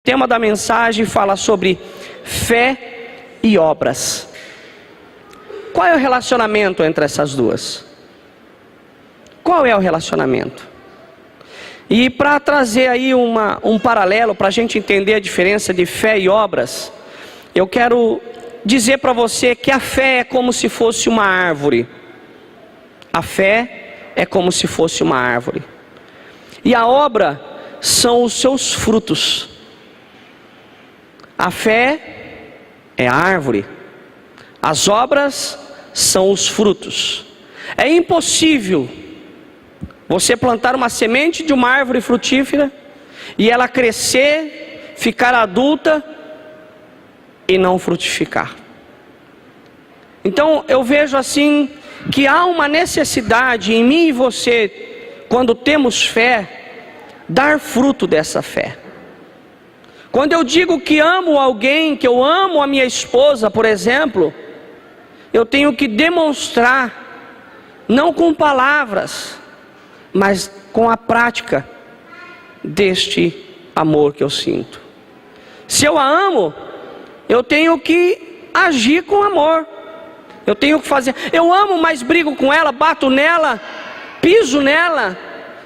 tema da mensagem fala sobre fé e obras. Qual é o relacionamento entre essas duas? Qual é o relacionamento? E para trazer aí um paralelo, para a gente entender a diferença de fé e obras, eu quero dizer para você que a fé é como se fosse uma árvore. A fé é como se fosse uma árvore. E a obra são os seus frutos. A fé é a árvore. As obras são os frutos. É impossível você plantar uma semente de uma árvore frutífera e ela crescer, ficar adulta e não frutificar. Então eu vejo assim que há uma necessidade em mim e você, quando temos fé, dar fruto dessa fé. Quando eu digo que amo alguém, que eu amo a minha esposa, por exemplo, eu tenho que demonstrar, não com palavras, mas com a prática deste amor que eu sinto. Se eu a amo, eu tenho que agir com amor. Eu tenho que fazer. Eu amo, mas brigo com ela, bato nela, piso nela.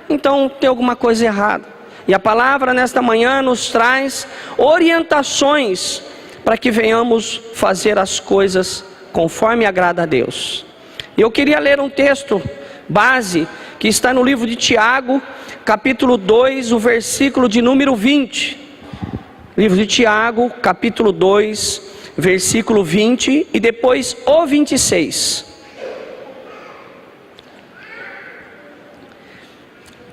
Então tem alguma coisa errada. E a palavra nesta manhã nos traz orientações para que venhamos fazer as coisas conforme agrada a Deus. E eu queria ler um texto base que está no livro de Tiago, capítulo 2, o versículo de número 20. Livro de Tiago, capítulo 2, versículo 20 e depois o 26.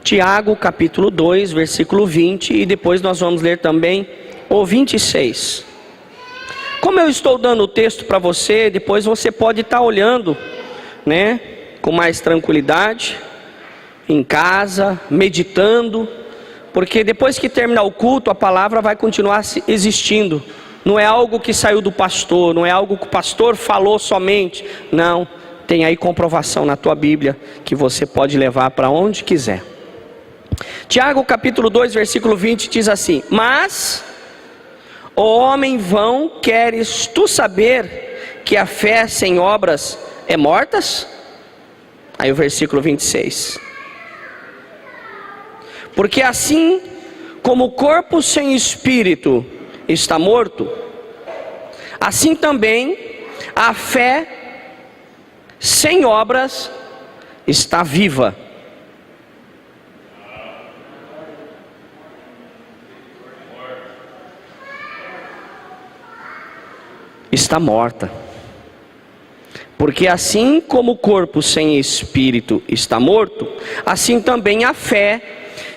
Tiago, capítulo 2, versículo 20 e depois nós vamos ler também o 26. Como eu estou dando o texto para você, depois você pode estar olhando, né, com mais tranquilidade, em casa, meditando, porque depois que terminar o culto, a palavra vai continuar existindo. Não é algo que saiu do pastor, não é algo que o pastor falou somente. Não, tem aí comprovação na tua Bíblia, que você pode levar para onde quiser. Tiago capítulo 2, versículo 20 diz assim: Mas, ó homem vão, queres tu saber que a fé sem obras é mortas? Aí o versículo 26. Porque assim como o corpo sem espírito está morto, assim também a fé sem obras está viva. Está morta. Porque assim como o corpo sem espírito está morto, assim também a fé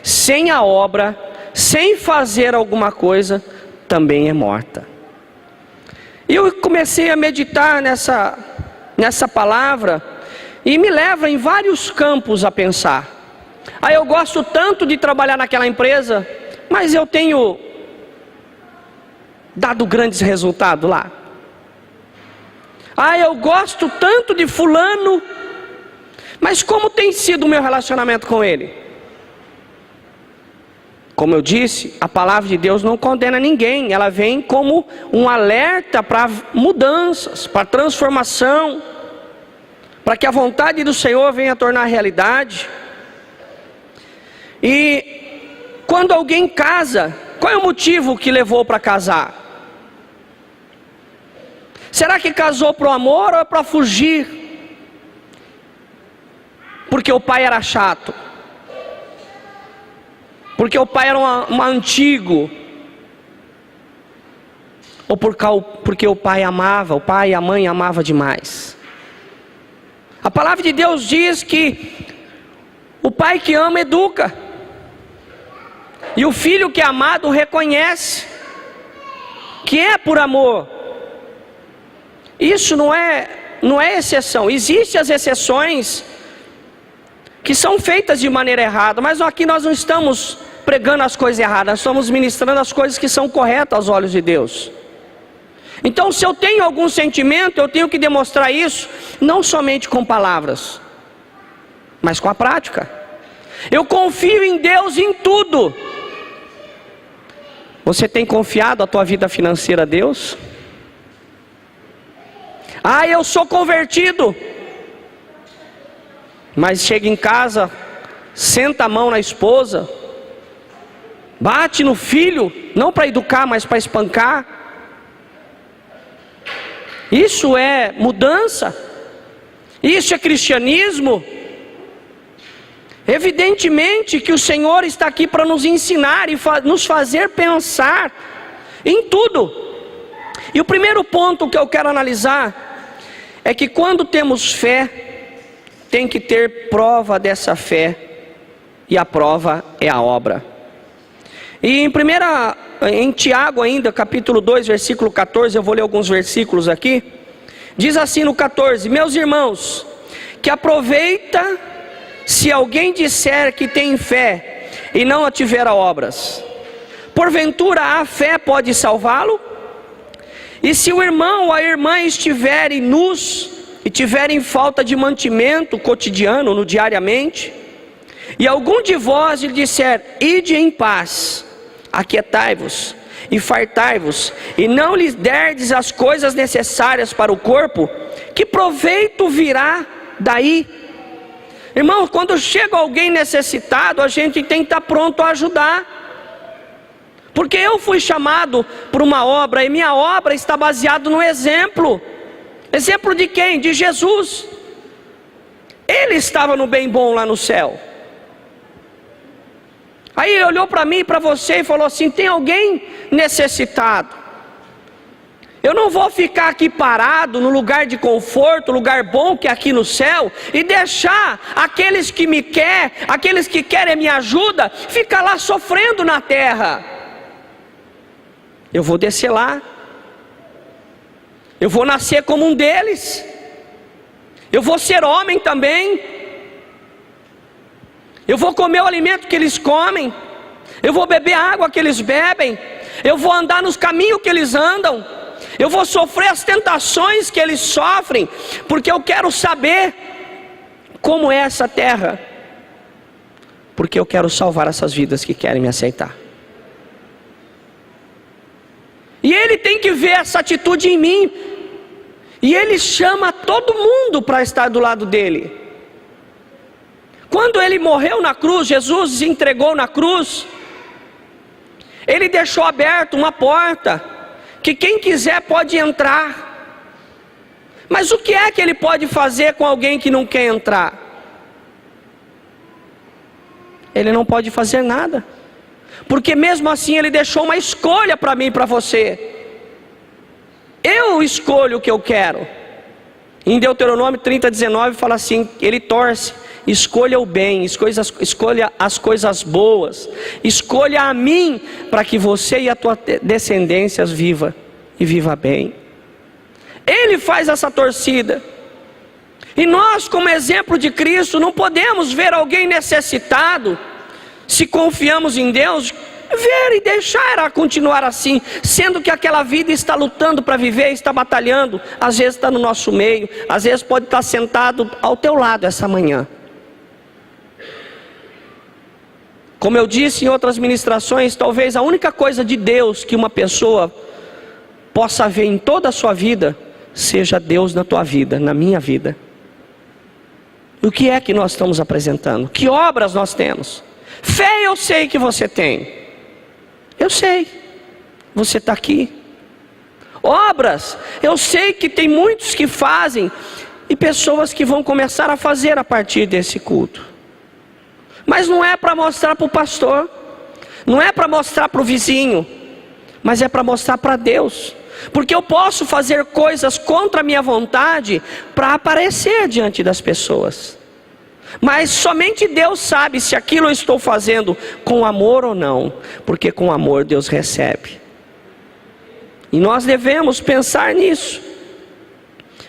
sem a obra, sem fazer alguma coisa, também é morta. E eu comecei a meditar nessa palavra e me leva em vários campos a pensar. Eu gosto tanto de trabalhar naquela empresa, mas eu tenho dado grandes resultados lá. Eu gosto tanto de fulano, mas como tem sido o meu relacionamento com ele? Como eu disse, a palavra de Deus não condena ninguém. Ela vem como um alerta para mudanças, para transformação, para que a vontade do Senhor venha a tornar realidade. E quando alguém casa, qual é o motivo que levou para casar? Será que casou para o amor ou é para fugir? Porque o pai era chato? Porque o pai era um antigo? Ou porque o pai amava, o pai e a mãe amavam demais? A palavra de Deus diz que o pai que ama educa, e o filho que é amado reconhece que é por amor. Isso não é exceção. Existem as exceções que são feitas de maneira errada, mas aqui nós não estamos pregando as coisas erradas, nós estamos ministrando as coisas que são corretas aos olhos de Deus. Então, se eu tenho algum sentimento, eu tenho que demonstrar isso, não somente com palavras, mas com a prática. Eu confio em Deus em tudo. Você tem confiado a tua vida financeira a Deus? Eu sou convertido. Mas chega em casa, senta a mão na esposa, bate no filho, não para educar, mas para espancar. Isso é mudança? Isso é cristianismo? Evidentemente que o Senhor está aqui para nos ensinar e nos fazer pensar em tudo. E o primeiro ponto que eu quero analisar é que quando temos fé, tem que ter prova dessa fé, e a prova é a obra. E em Tiago ainda, capítulo 2, versículo 14, eu vou ler alguns versículos aqui. Diz assim no 14: meus irmãos, que aproveita se alguém disser que tem fé e não tiver obras. Porventura a fé pode salvá-lo? E se o irmão ou a irmã estiverem nus e tiverem falta de mantimento cotidiano, no diariamente, e algum de vós lhe disser: ide em paz, aquietai-vos e fartai-vos, e não lhes derdes as coisas necessárias para o corpo, que proveito virá daí? Irmãos, quando chega alguém necessitado, a gente tem que estar pronto a ajudar. Porque eu fui chamado por uma obra, e minha obra está baseada no exemplo. Exemplo de quem? De Jesus. Ele estava no bem bom lá no céu. Aí ele olhou para mim e para você e falou assim: tem alguém necessitado. Eu não vou ficar aqui parado no lugar de conforto, lugar bom que é aqui no céu, e deixar aqueles que me querem, aqueles que querem minha ajuda, ficar lá sofrendo na terra. Eu vou descer lá, eu vou nascer como um deles, eu vou ser homem também, eu vou comer o alimento que eles comem, eu vou beber a água que eles bebem, eu vou andar nos caminhos que eles andam, eu vou sofrer as tentações que eles sofrem, porque eu quero saber como é essa terra, porque eu quero salvar essas vidas que querem me aceitar. E ele tem que ver essa atitude em mim, e ele chama todo mundo para estar do lado dele. Quando ele morreu na cruz, Jesus se entregou na cruz, ele deixou aberto uma porta, que quem quiser pode entrar. Mas o que é que ele pode fazer com alguém que não quer entrar? Ele não pode fazer nada, porque mesmo assim ele deixou uma escolha para mim e para você. Eu escolho o que eu quero. Em Deuteronômio 30:19 fala assim, ele torce: escolha o bem, escolha as coisas boas, escolha a mim, para que você e a tua descendência viva e viva bem. Ele faz essa torcida. E nós, como exemplo de Cristo, não podemos ver alguém necessitado, se confiamos em Deus, ver e deixar ela continuar assim, sendo que aquela vida está lutando para viver, está batalhando, às vezes está no nosso meio, às vezes pode estar sentado ao teu lado essa manhã. Como eu disse em outras ministrações, talvez a única coisa de Deus que uma pessoa possa ver em toda a sua vida, seja Deus na tua vida, na minha vida. E o que é que nós estamos apresentando? Que obras nós temos? Fé eu sei que você tem. Eu sei, você está aqui. Obras, eu sei que tem muitos que fazem, e pessoas que vão começar a fazer a partir desse culto. Mas não é para mostrar para o pastor, não é para mostrar para o vizinho, mas é para mostrar para Deus. Porque eu posso fazer coisas contra a minha vontade para aparecer diante das pessoas, mas somente Deus sabe se aquilo eu estou fazendo com amor ou não, porque com amor Deus recebe. E nós devemos pensar nisso.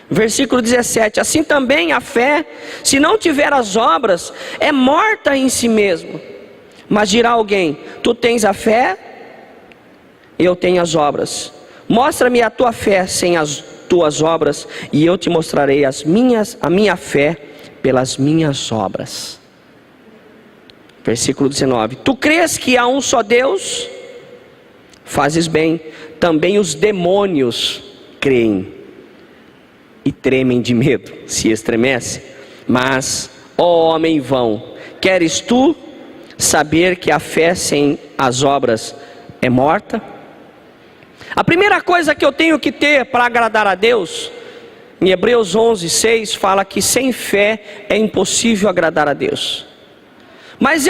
Versículo 17: assim também a fé, se não tiver as obras, é morta em si mesmo. Mas dirá alguém: tu tens a fé, eu tenho as obras. Mostra-me a tua fé sem as tuas obras, e eu te mostrarei a minha fé pelas minhas obras. Versículo 19: tu crês que há um só Deus? Fazes bem, também os demônios creem e tremem de medo, se estremecem. Mas, ó homem vão, queres tu saber que a fé sem as obras é morta? A primeira coisa que eu tenho que ter para agradar a Deus, em Hebreus 11:6 fala que sem fé é impossível agradar a Deus. Mas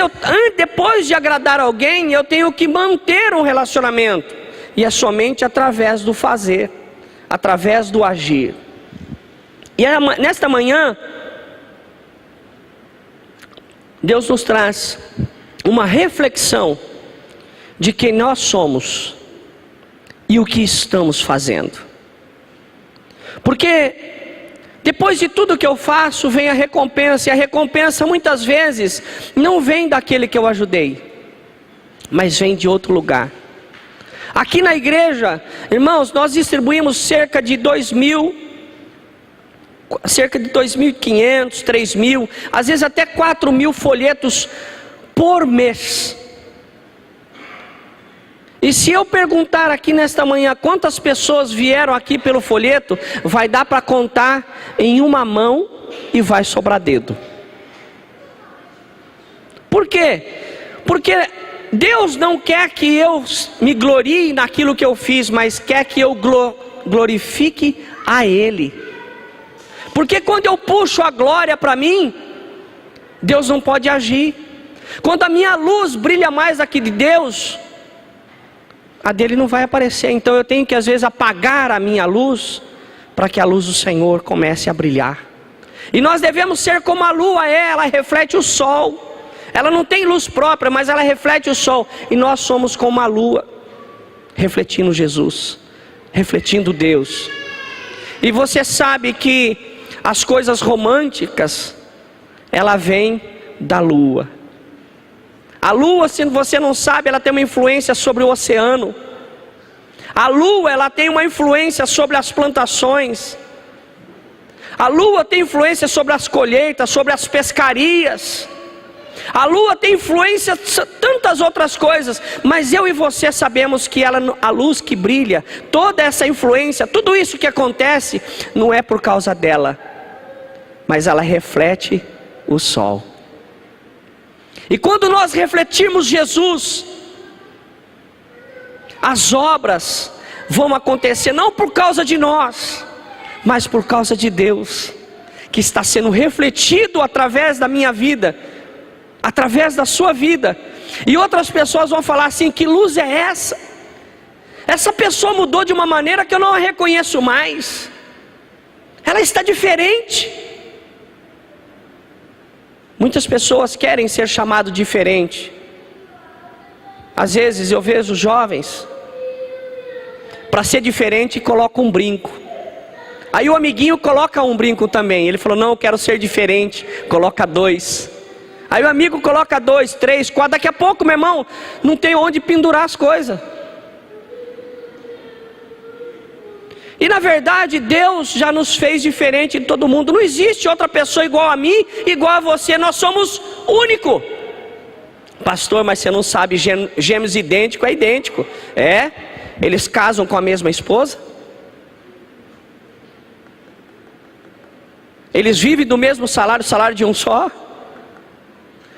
depois de agradar alguém, eu tenho que manter um relacionamento. E é somente através do fazer, através do agir. E nesta manhã, Deus nos traz uma reflexão de quem nós somos e o que estamos fazendo. Porque depois de tudo que eu faço, vem a recompensa. E a recompensa muitas vezes não vem daquele que eu ajudei, mas vem de outro lugar. Aqui na igreja, irmãos, nós distribuímos cerca de 2.500, 3.000, às vezes até 4.000 folhetos por mês. E se eu perguntar aqui nesta manhã quantas pessoas vieram aqui pelo folheto, vai dar para contar em uma mão e vai sobrar dedo. Por quê? Porque Deus não quer que eu me glorie naquilo que eu fiz, mas quer que eu glorifique a Ele. Porque quando eu puxo a glória para mim, Deus não pode agir. Quando a minha luz brilha mais aqui de Deus, a dele não vai aparecer. Então eu tenho que às vezes apagar a minha luz, para que a luz do Senhor comece a brilhar. E nós devemos ser como a lua é, ela reflete o sol. Ela não tem luz própria, mas ela reflete o sol. E nós somos como a lua, refletindo Jesus, refletindo Deus. E você sabe que as coisas românticas, ela vem da lua. A lua, se você não sabe, ela tem uma influência sobre o oceano. A lua, ela tem uma influência sobre as plantações. A lua tem influência sobre as colheitas, sobre as pescarias. A lua tem influência em tantas outras coisas, mas eu e você sabemos que a luz que brilha, toda essa influência, tudo isso que acontece, não é por causa dela, mas ela reflete o sol. E quando nós refletirmos Jesus, as obras vão acontecer não por causa de nós, mas por causa de Deus, que está sendo refletido através da minha vida, através da sua vida. E outras pessoas vão falar assim: que luz é essa? Essa pessoa mudou de uma maneira que eu não a reconheço mais. Ela está diferente. Muitas pessoas querem ser chamado diferente. Às vezes eu vejo jovens, para ser diferente, colocam um brinco. Aí o amiguinho coloca um brinco também. Ele falou: não, eu quero ser diferente. Coloca 2. Aí o amigo coloca 2, 3, 4. Daqui a pouco, meu irmão, não tem onde pendurar as coisas. E na verdade Deus já nos fez diferente de todo mundo. Não existe outra pessoa igual a mim, igual a você. Nós somos único. Pastor, mas você não sabe, gêmeos idêntico é idêntico. É? Eles casam com a mesma esposa? Eles vivem do mesmo salário, salário de um só?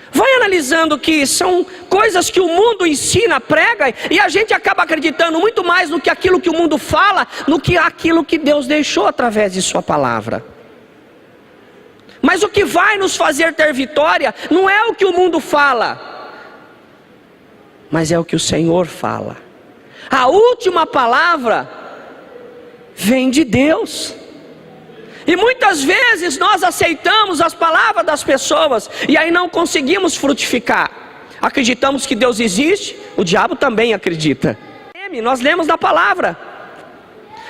Vai analisando que são coisas que o mundo ensina, prega, e a gente acaba acreditando muito mais no que aquilo que o mundo fala, no que aquilo que Deus deixou através de sua palavra. Mas o que vai nos fazer ter vitória não é o que o mundo fala, mas é o que o Senhor fala. A última palavra vem de Deus. E muitas vezes nós aceitamos as palavras das pessoas e aí não conseguimos frutificar. Acreditamos que Deus existe, o diabo também acredita. Nós lemos da palavra.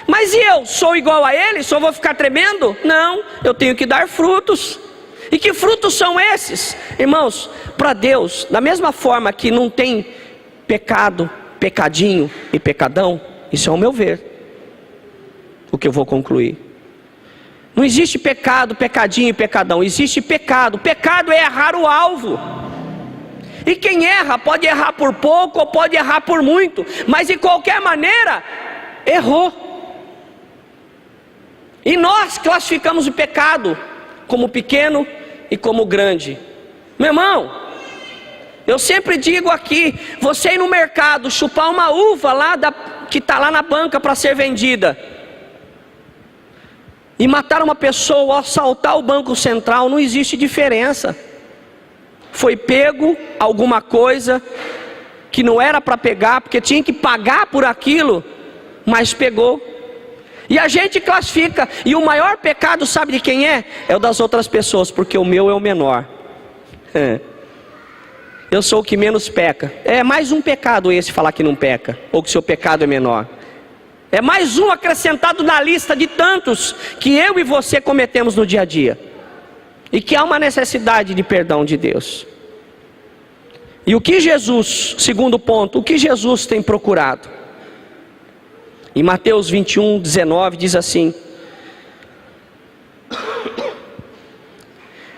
Mas e eu? Sou igual a ele? Só vou ficar tremendo? Não, eu tenho que dar frutos. E que frutos são esses? Irmãos, para Deus, da mesma forma que não tem pecado, pecadinho e pecadão, isso é o meu ver, o que eu vou concluir. Não existe pecado, pecadinho e pecadão. Existe pecado. Pecado é errar o alvo. E quem erra pode errar por pouco ou pode errar por muito, mas de qualquer maneira, errou. E nós classificamos o pecado como pequeno e como grande. Meu irmão, eu sempre digo aqui, você ir no mercado, chupar uma uva lá que está lá na banca para ser vendida, e matar uma pessoa ou assaltar o Banco Central, não existe diferença. Foi pego alguma coisa que não era para pegar, porque tinha que pagar por aquilo, mas pegou. E a gente classifica, e o maior pecado, sabe de quem é? É o das outras pessoas, porque o meu é o menor. Eu sou o que menos peca. É mais um pecado esse falar que não peca, ou que seu pecado é menor. É mais um acrescentado na lista de tantos que eu e você cometemos no dia a dia. E que há uma necessidade de perdão de Deus. E o que Jesus, segundo ponto, o que Jesus tem procurado? Em Mateus 21, 19 diz assim: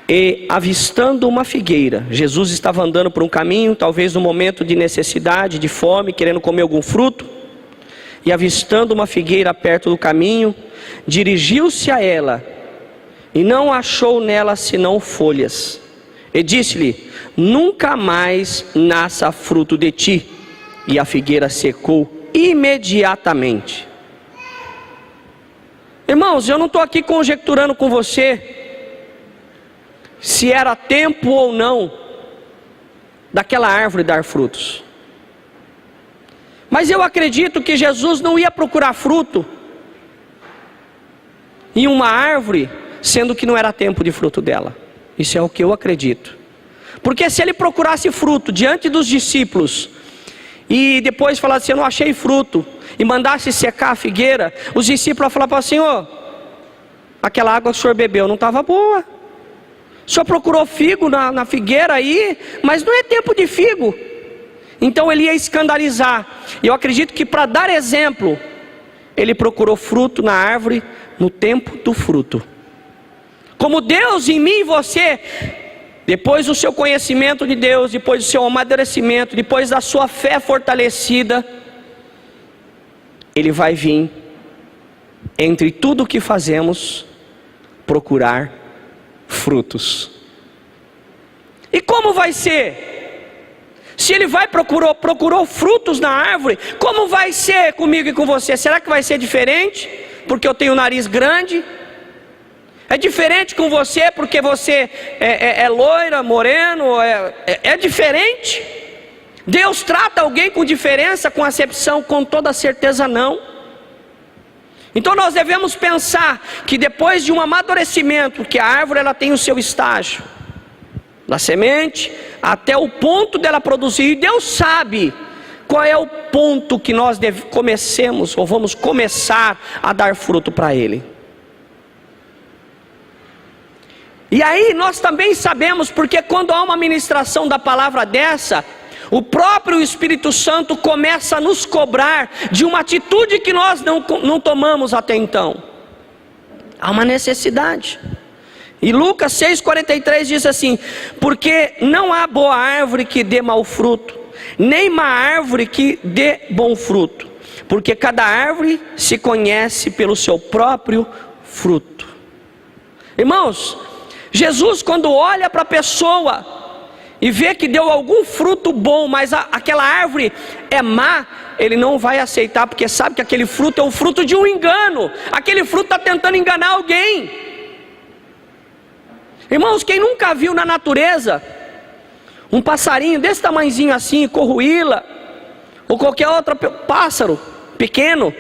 e avistando uma figueira, Jesus estava andando por um caminho, talvez num momento de necessidade, de fome, querendo comer algum fruto, e avistando uma figueira perto do caminho, dirigiu-se a ela, e não achou nela senão folhas, e disse-lhe: nunca mais nasça fruto de ti. E a figueira secou imediatamente. Irmãos, eu não estou aqui conjecturando com você se era tempo ou não daquela árvore dar frutos, mas eu acredito que Jesus não ia procurar fruto em uma árvore, sendo que não era tempo de fruto dela. Isso é o que eu acredito. Porque se ele procurasse fruto diante dos discípulos, e depois falasse assim: eu não achei fruto, e mandasse secar a figueira, os discípulos falavam assim: ó, aquela água que o senhor bebeu não estava boa, o senhor procurou figo na figueira aí, mas não é tempo de figo. Então ele ia escandalizar. E eu acredito que para dar exemplo, ele procurou fruto na árvore no tempo do fruto. Como Deus em mim e você, depois do seu conhecimento de Deus, depois do seu amadurecimento, depois da sua fé fortalecida, Ele vai vir, entre tudo o que fazemos, procurar frutos. E como vai ser? Se Ele procurou frutos na árvore, como vai ser comigo e com você? Será que vai ser diferente? Porque eu tenho o nariz grande? É diferente com você porque você é loira, moreno? É diferente? Deus trata alguém com diferença, com acepção? Com toda certeza não. Então nós devemos pensar que depois de um amadurecimento, que a árvore ela tem o seu estágio, da semente até o ponto dela produzir, e Deus sabe qual é o ponto que nós comecemos ou vamos começar a dar fruto para Ele. E aí nós também sabemos, porque quando há uma ministração da palavra dessa, o próprio Espírito Santo começa a nos cobrar de uma atitude que nós não tomamos até então. Há uma necessidade. E Lucas 6,43 diz assim: porque não há boa árvore que dê mau fruto, nem má árvore que dê bom fruto, porque cada árvore se conhece pelo seu próprio fruto. Irmãos, Jesus, quando olha para a pessoa e vê que deu algum fruto bom, mas aquela árvore é má, Ele não vai aceitar, porque sabe que aquele fruto é o fruto de um engano. Aquele fruto está tentando enganar alguém. Irmãos, quem nunca viu na natureza um passarinho desse tamanhozinho assim, corruíla, ou qualquer outro pássaro pequeno,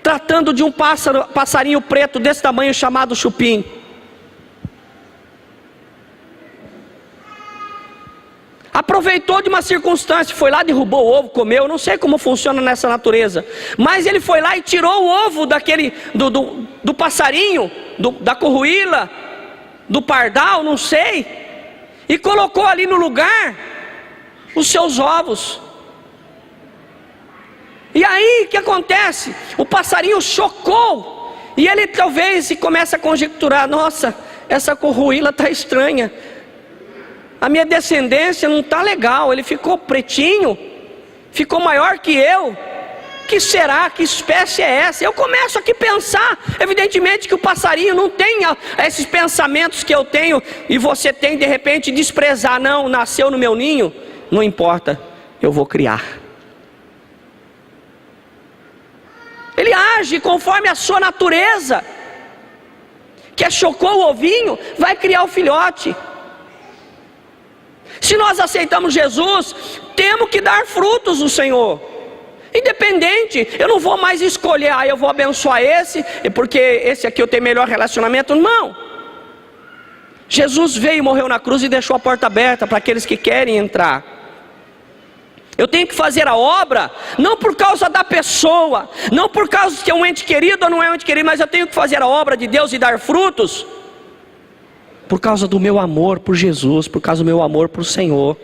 tratando de um passarinho preto desse tamanho chamado chupim? Aproveitou de uma circunstância, foi lá, derrubou o ovo, comeu. Eu não sei como funciona nessa natureza, mas ele foi lá e tirou o ovo do passarinho, da corruíla, do pardal, não sei, e colocou ali no lugar os seus ovos. E aí o que acontece? O passarinho chocou, e ele talvez começa a conjecturar: nossa, essa corruíla está estranha. a minha descendência não está legal, ele ficou pretinho, ficou maior que eu. Que será? Que espécie é essa? Eu começo aqui a pensar. Evidentemente que o passarinho não tem esses pensamentos que eu tenho e você tem, de repente desprezar. Não, nasceu no meu ninho, não importa, eu vou criar. Ele age conforme a sua natureza. Que chocou o ovinho, vai criar o filhote. Se nós aceitamos Jesus, temos que dar frutos do Senhor. Independente, eu não vou mais escolher, eu vou abençoar esse, porque esse aqui eu tenho melhor relacionamento. Não. Jesus veio, morreu na cruz e deixou a porta aberta para aqueles que querem entrar. Eu tenho que fazer a obra, não por causa da pessoa, não por causa de que é um ente querido ou não é um ente querido, mas eu tenho que fazer a obra de Deus e dar frutos, por causa do meu amor por Jesus, por causa do meu amor por Senhor.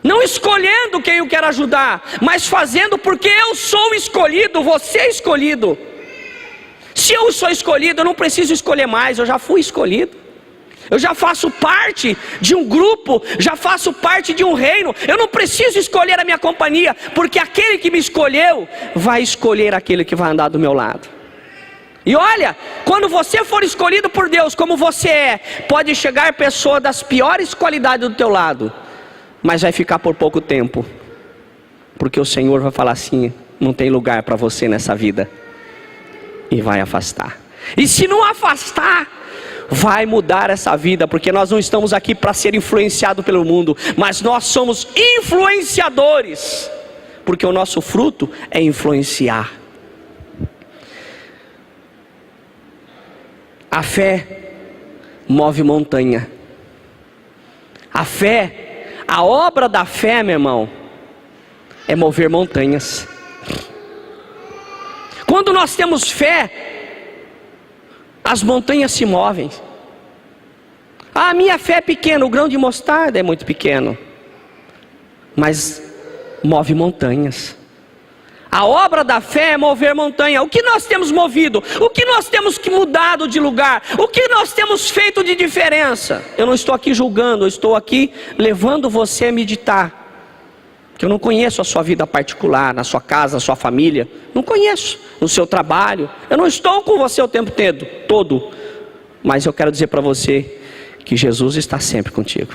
Não escolhendo quem eu quero ajudar, mas fazendo porque eu sou escolhido, você é escolhido. Se eu sou escolhido, eu não preciso escolher mais, eu já fui escolhido. Eu já faço parte de um grupo, já faço parte de um reino. Eu não preciso escolher a minha companhia, porque aquele que me escolheu, vai escolher aquele que vai andar do meu lado. E olha, quando você for escolhido por Deus, como você é, pode chegar pessoa das piores qualidades do teu lado, mas vai ficar por pouco tempo, porque o Senhor vai falar assim: não tem lugar para você nessa vida, e vai afastar. E se não afastar, vai mudar essa vida, porque nós não estamos aqui para ser influenciado pelo mundo, mas nós somos influenciadores, porque o nosso fruto é influenciar. A fé move montanha. A fé, a obra da fé, meu irmão, é mover montanhas. Quando nós temos fé, as montanhas se movem. A minha fé é pequena, o grão de mostarda é muito pequeno, mas move montanhas. A obra da fé é mover montanha. O que nós temos movido? O que nós temos que mudado de lugar? O que nós temos feito de diferença? Eu não estou aqui julgando, eu estou aqui levando você a meditar. Porque eu não conheço a sua vida particular, na sua casa, na sua família. Não conheço, no seu trabalho. Eu não estou com você o tempo todo. Mas eu quero dizer para você que Jesus está sempre contigo.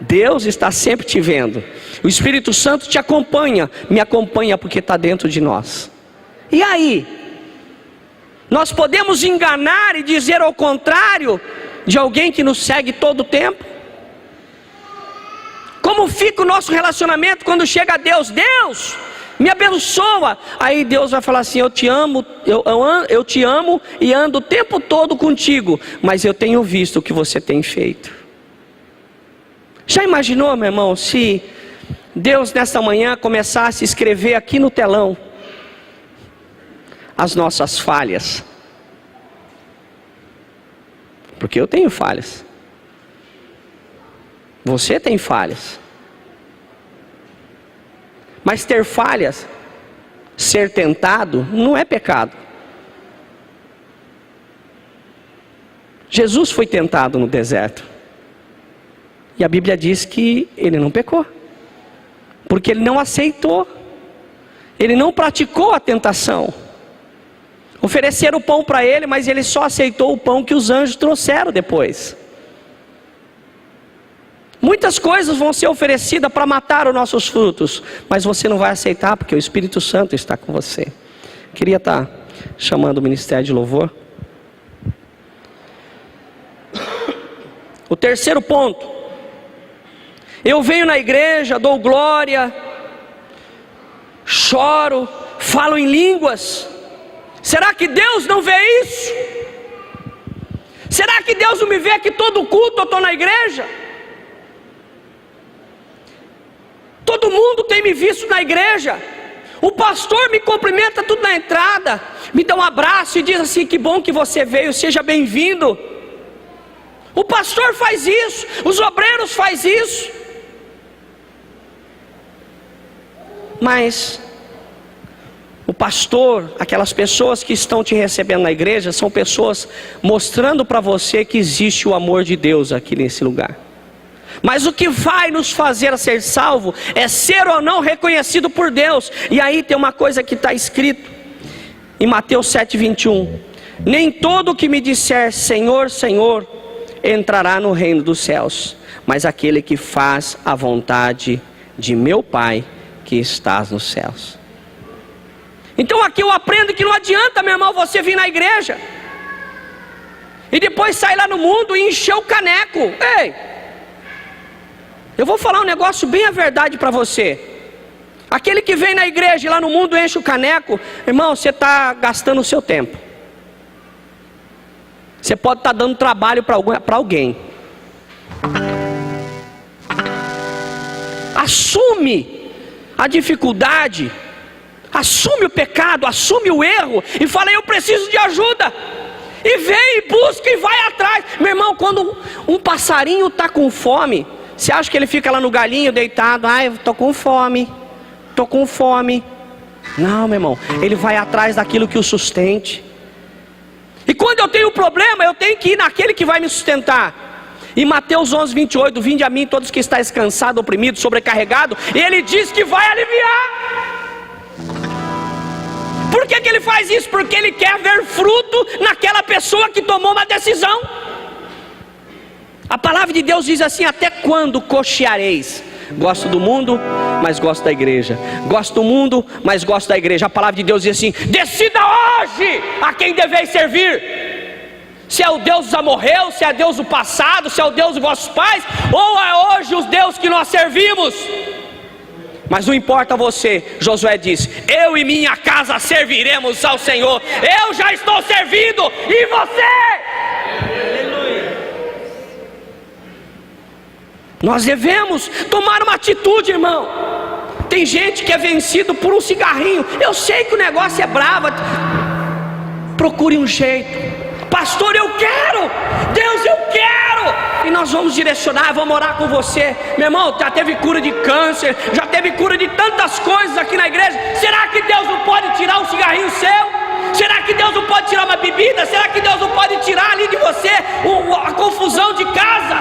Deus está sempre te vendo. O Espírito Santo te acompanha, me acompanha, porque está dentro de nós. E aí? Nós podemos enganar e dizer ao contrário de alguém que nos segue todo o tempo? Como fica o nosso relacionamento quando chega a Deus? Deus, me abençoa. Aí Deus vai falar assim: eu te amo, eu te amo e ando o tempo todo contigo, mas eu tenho visto o que você tem feito. Já imaginou, meu irmão, se Deus nesta manhã começasse a escrever aqui no telão as nossas falhas? Porque eu tenho falhas. Você tem falhas. Mas ter falhas, ser tentado, não é pecado. Jesus foi tentado no deserto. E a Bíblia diz que ele não pecou, porque ele não aceitou, ele não praticou a tentação. Ofereceram o pão para ele, mas ele só aceitou o pão que os anjos trouxeram depois. Muitas coisas vão ser oferecidas para matar os nossos frutos, mas você não vai aceitar, porque o Espírito Santo está com você. Queria estar chamando o Ministério de Louvor. O terceiro ponto: eu venho na igreja, dou glória, choro, falo em línguas. Será que Deus não vê isso? Será que Deus não me vê que todo culto eu estou na igreja? Todo mundo tem me visto na igreja. O pastor me cumprimenta tudo na entrada, me dá um abraço e diz assim: que bom que você veio, seja bem-vindo. O pastor faz isso, os obreiros faz isso. Mas o pastor, aquelas pessoas que estão te recebendo na igreja, são pessoas mostrando para você que existe o amor de Deus aqui nesse lugar. Mas o que vai nos fazer a ser salvo é ser ou não reconhecido por Deus. E aí tem uma coisa que está escrito em Mateus 7:21: nem todo que me disser Senhor, Senhor, entrará no reino dos céus, mas aquele que faz a vontade de meu Pai que estás nos céus. Então aqui eu aprendo que não adianta, meu irmão, você vir na igreja e depois sair lá no mundo e encher o caneco. Ei, eu vou falar um negócio bem a verdade para você. Aquele que vem na igreja e lá no mundo enche o caneco, irmão, você está gastando o seu tempo. Você pode estar dando trabalho para alguém. Assume a dificuldade, assume o pecado, assume o erro e fala: eu preciso de ajuda. E vem e busca e vai atrás. Meu irmão, quando um passarinho está com fome, você acha que ele fica lá no galinho deitado? Ai, estou com fome, estou com fome. Não, meu irmão, ele vai atrás daquilo que o sustente. E quando eu tenho problema, eu tenho que ir naquele que vai me sustentar. Em Mateus 11:28, vinde a mim todos que estáis cansados, oprimidos, sobrecarregados, e ele diz que vai aliviar. Por que ele faz isso? Porque ele quer ver fruto naquela pessoa que tomou uma decisão. A palavra de Deus diz assim: até quando cocheareis? Gosto do mundo, mas gosto da igreja. Gosto do mundo, mas gosto da igreja. A palavra de Deus diz assim: decida hoje a quem deveis servir. Se é o Deus dos amorreus, se é Deus do passado, se é o Deus dos vossos pais, ou é hoje os Deus que nós servimos. Mas não importa você, Josué diz: eu e minha casa serviremos ao Senhor. Eu já estou servindo, e você? Aleluia. Nós devemos tomar uma atitude, irmão. Tem gente que é vencido por um cigarrinho. Eu sei que o negócio é bravo. Procure um jeito. Pastor, eu quero. Deus, eu quero. E nós vamos direcionar, vamos orar com você. Meu irmão, já teve cura de câncer, já teve cura de tantas coisas aqui na igreja. Será que Deus não pode tirar um cigarrinho seu? Será que Deus não pode tirar uma bebida? Será que Deus não pode tirar ali de você a confusão de casa?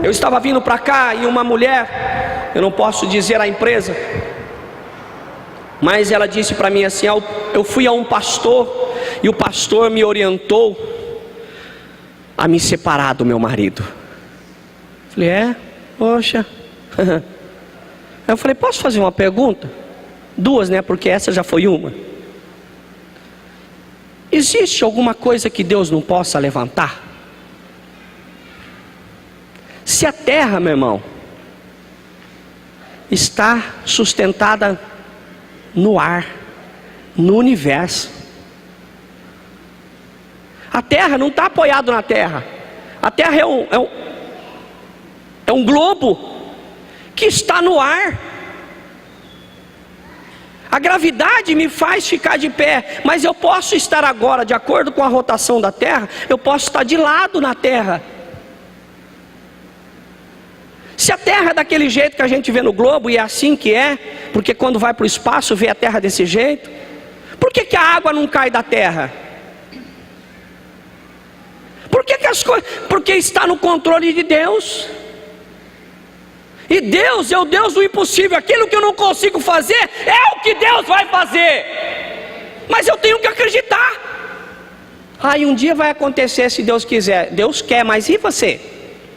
Eu estava vindo para cá e uma mulher, eu não posso dizer a empresa, mas ela disse para mim assim: eu fui a um pastor e o pastor me orientou a me separar do meu marido. Falei: poxa. Eu falei: posso fazer uma pergunta? Duas, né? Porque essa já foi uma. Existe alguma coisa que Deus não possa levantar? Se a terra, meu irmão, está sustentada no ar, no universo, a terra não está apoiada na terra. A terra é um globo que está no ar. A gravidade me faz ficar de pé, mas eu posso estar agora, de acordo com a rotação da terra, eu posso estar de lado na terra. Se a terra é daquele jeito que a gente vê no globo, e é assim que é, porque quando vai para o espaço vê a terra desse jeito, por que a água não cai da terra? Por que as coisas? Porque está no controle de Deus. E Deus é o Deus do impossível. Aquilo que eu não consigo fazer é o que Deus vai fazer. Mas eu tenho que acreditar. E um dia vai acontecer, se Deus quiser. Deus quer, mas e você?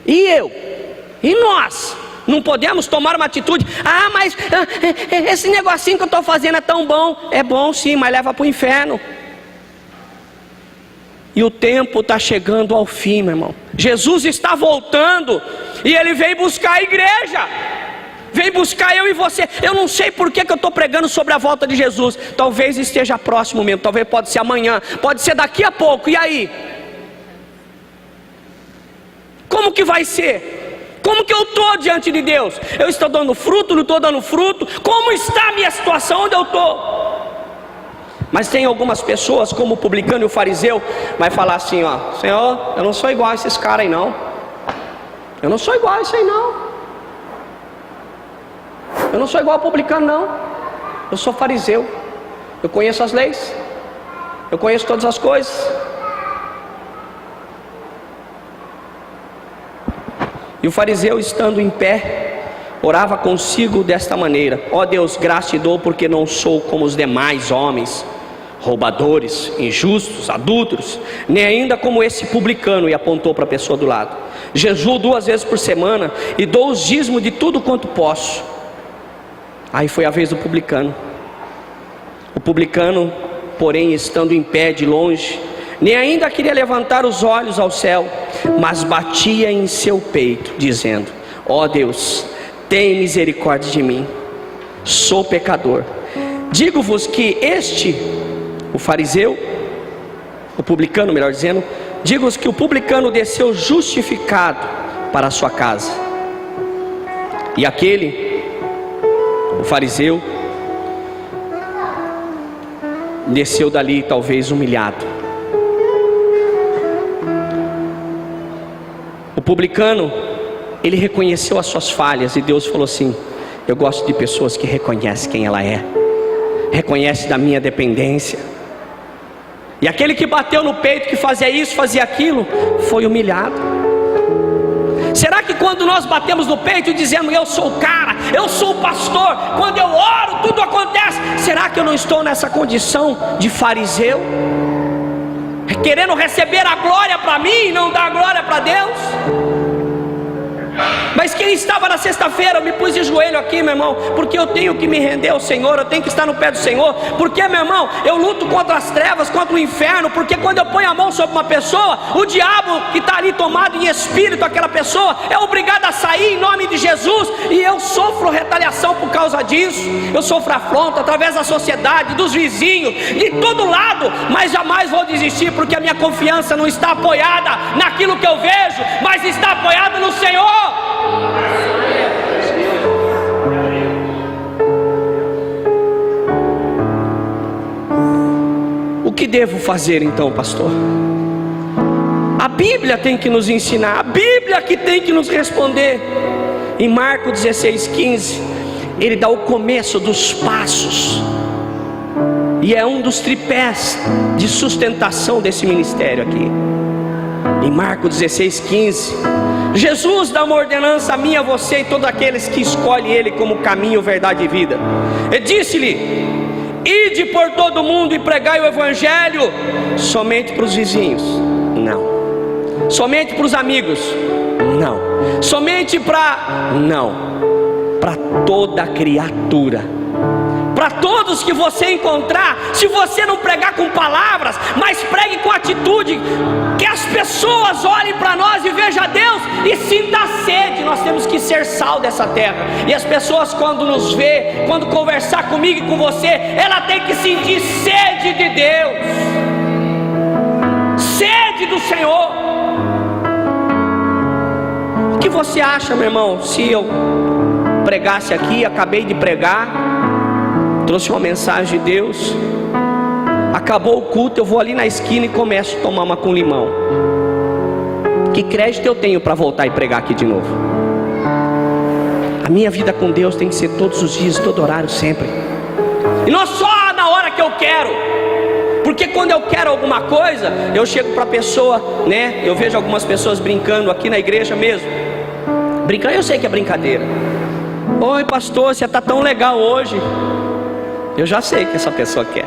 E eu? E nós? Não podemos tomar uma atitude: mas esse negocinho que eu estou fazendo é tão bom. É bom sim, mas leva para o inferno. E o tempo está chegando ao fim, meu irmão. Jesus está voltando, e Ele veio buscar a igreja, veio buscar eu e você. Eu não sei por que eu estou pregando sobre a volta de Jesus. Talvez esteja próximo mesmo, talvez pode ser amanhã, pode ser daqui a pouco. E aí? Como que vai ser? Como que eu estou diante de Deus? Eu estou dando fruto, não estou dando fruto? Como está a minha situação? Onde eu estou? Mas tem algumas pessoas, como o publicano e o fariseu, vai falar assim: Senhor, eu não sou igual a esses caras aí não. Eu não sou igual a isso aí não. Eu não sou igual ao publicano não. Eu sou fariseu. Eu conheço as leis. Eu conheço todas as coisas. E o fariseu, estando em pé, orava consigo desta maneira: ó Deus, graça te dou, porque não sou como os demais homens, roubadores, injustos, adúlteros, nem ainda como esse publicano. E apontou para a pessoa do lado. Jejuo 2 vezes por semana e dou os dízimos de tudo quanto posso. Aí foi a vez do publicano. O publicano, porém, estando em pé de longe, nem ainda queria levantar os olhos ao céu, mas batia em seu peito, dizendo: ó Deus, tem misericórdia de mim, sou pecador. Digo-vos que o fariseu, o publicano, melhor dizendo, digo-vos que o publicano desceu justificado para a sua casa, e aquele, o fariseu, desceu dali talvez humilhado. O publicano, ele reconheceu as suas falhas, e Deus falou assim: eu gosto de pessoas que reconhecem quem ela é, reconhece da minha dependência. E aquele que bateu no peito, que fazia isso, fazia aquilo, foi humilhado. Será que quando nós batemos no peito e dizemos: eu sou o cara, eu sou o pastor, quando eu oro tudo acontece, será que eu não estou nessa condição de fariseu, querendo receber a glória para mim e não dar a glória para Deus? Mas quem estava na sexta-feira, eu me pus de joelho aqui, meu irmão, porque eu tenho que me render ao Senhor, eu tenho que estar no pé do Senhor, porque, meu irmão, eu luto contra as trevas, contra o inferno, porque quando eu ponho a mão sobre uma pessoa, o diabo que está ali tomado em espírito, aquela pessoa é obrigada a sair em nome de Jesus, e eu sofro retaliação por causa disso, eu sofro afronta através da sociedade, dos vizinhos, de todo lado, mas jamais vou desistir, porque a minha confiança não está apoiada naquilo que eu vejo, mas está apoiada no Senhor. O que devo fazer então, pastor? A Bíblia tem que nos ensinar, a Bíblia que tem que nos responder. Em Marcos 16:15, ele dá o começo dos passos, e é um dos tripés de sustentação desse ministério aqui. Em Marcos 16:15, Jesus dá uma ordenança a mim, a você e todos aqueles que escolhem Ele como caminho, verdade e vida. E disse-lhe: ide por todo o mundo e pregai o Evangelho. Somente para os vizinhos? Não. Somente para os amigos? Não. Somente para... Não. Para toda criatura, para todos que você encontrar. Se você não pregar com palavras, mas pregue com atitude, que as pessoas olhem para nós e vejam Deus e sintam a sede. Nós temos que ser sal dessa terra, e as pessoas, quando nos vê, quando conversar comigo e com você, ela tem que sentir sede de Deus, sede do Senhor. O que você acha, meu irmão, se eu pregasse aqui, acabei de pregar, trouxe uma mensagem de Deus, acabou o culto, eu vou ali na esquina e começo a tomar uma com limão? Que crédito eu tenho para voltar e pregar aqui de novo? A minha vida com Deus tem que ser todos os dias, todo horário, sempre, e não só na hora que eu quero. Porque quando eu quero alguma coisa, eu chego para a pessoa, né? Eu vejo algumas pessoas brincando aqui na igreja mesmo. Brincando, eu sei que é brincadeira. Oi pastor, você está tão legal hoje. Eu já sei que essa pessoa quer.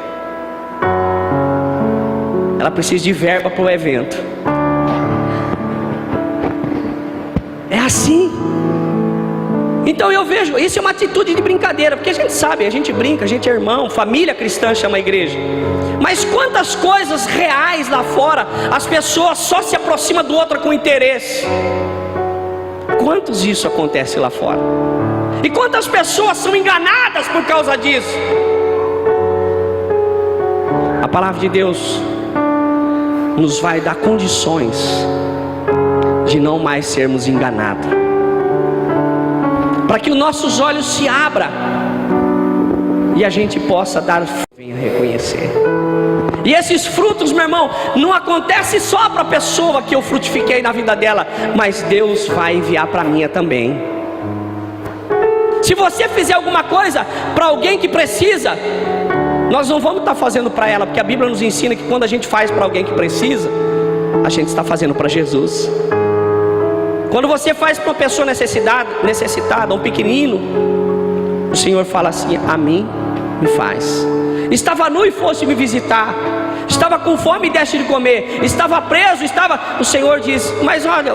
Ela precisa de verba para o evento. É assim. Então eu vejo, isso é uma atitude de brincadeira, porque a gente sabe, a gente brinca, a gente é irmão, família cristã chama a igreja. Mas quantas coisas reais lá fora, as pessoas só se aproximam do outro com interesse. Quantos isso acontece lá fora? E quantas pessoas são enganadas por causa disso? A palavra de Deus nos vai dar condições de não mais sermos enganados, para que os nossos olhos se abram e a gente possa dar, venha reconhecer. E esses frutos, meu irmão, não acontece só para a pessoa que eu frutifiquei na vida dela, mas Deus vai enviar para a minha também. Se você fizer alguma coisa para alguém que precisa, nós não vamos estar fazendo para ela, porque a Bíblia nos ensina que quando a gente faz para alguém que precisa, a gente está fazendo para Jesus. Quando você faz para uma pessoa necessitada, um pequenino, o Senhor fala assim: a mim me faz. Estava nu e fosse me visitar, estava com fome e deste de comer, estava preso, o Senhor diz: mas olha,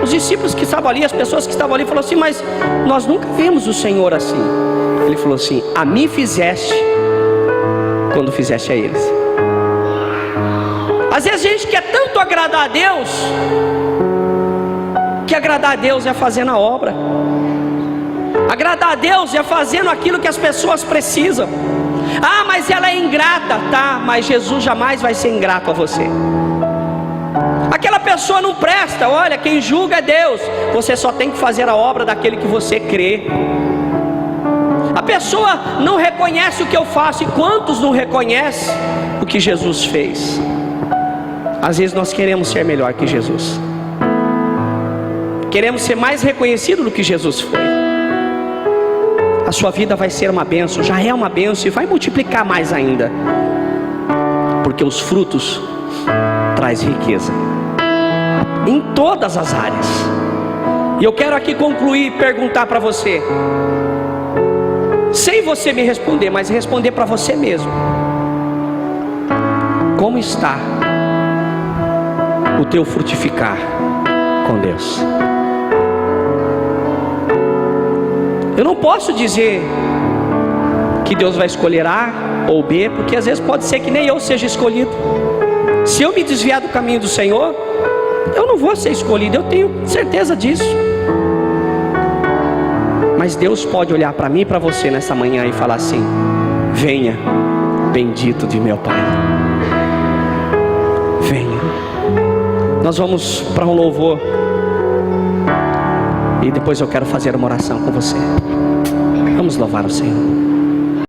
os discípulos que estavam ali, as pessoas que estavam ali, falaram assim: mas nós nunca vimos o Senhor assim. Ele falou assim: a mim fizeste quando fizeste a eles. Às vezes a gente quer tanto agradar a Deus, que agradar a Deus é fazendo a obra, agradar a Deus é fazendo aquilo que as pessoas precisam. Ah, mas ela é ingrata, tá, mas Jesus jamais vai ser ingrato a você. Aquela pessoa não presta, olha, quem julga é Deus. Você só tem que fazer a obra daquele que você crê. A pessoa não reconhece o que eu faço, e quantos não reconhecem o que Jesus fez? Às vezes nós queremos ser melhor que Jesus, queremos ser mais reconhecido do que Jesus foi. A sua vida vai ser uma bênção, já é uma bênção, e vai multiplicar mais ainda, porque os frutos traz riqueza em todas as áreas. E eu quero aqui concluir e perguntar para você, sem você me responder, mas responder para você mesmo: como está o teu frutificar com Deus? Eu não posso dizer que Deus vai escolher A ou B, porque às vezes pode ser que nem eu seja escolhido. Se eu me desviar do caminho do Senhor, eu não vou ser escolhido, eu tenho certeza disso. Mas Deus pode olhar para mim e para você nessa manhã e falar assim: venha, bendito de meu Pai, venha. Nós vamos para um louvor, e depois eu quero fazer uma oração com você. Vamos louvar o Senhor.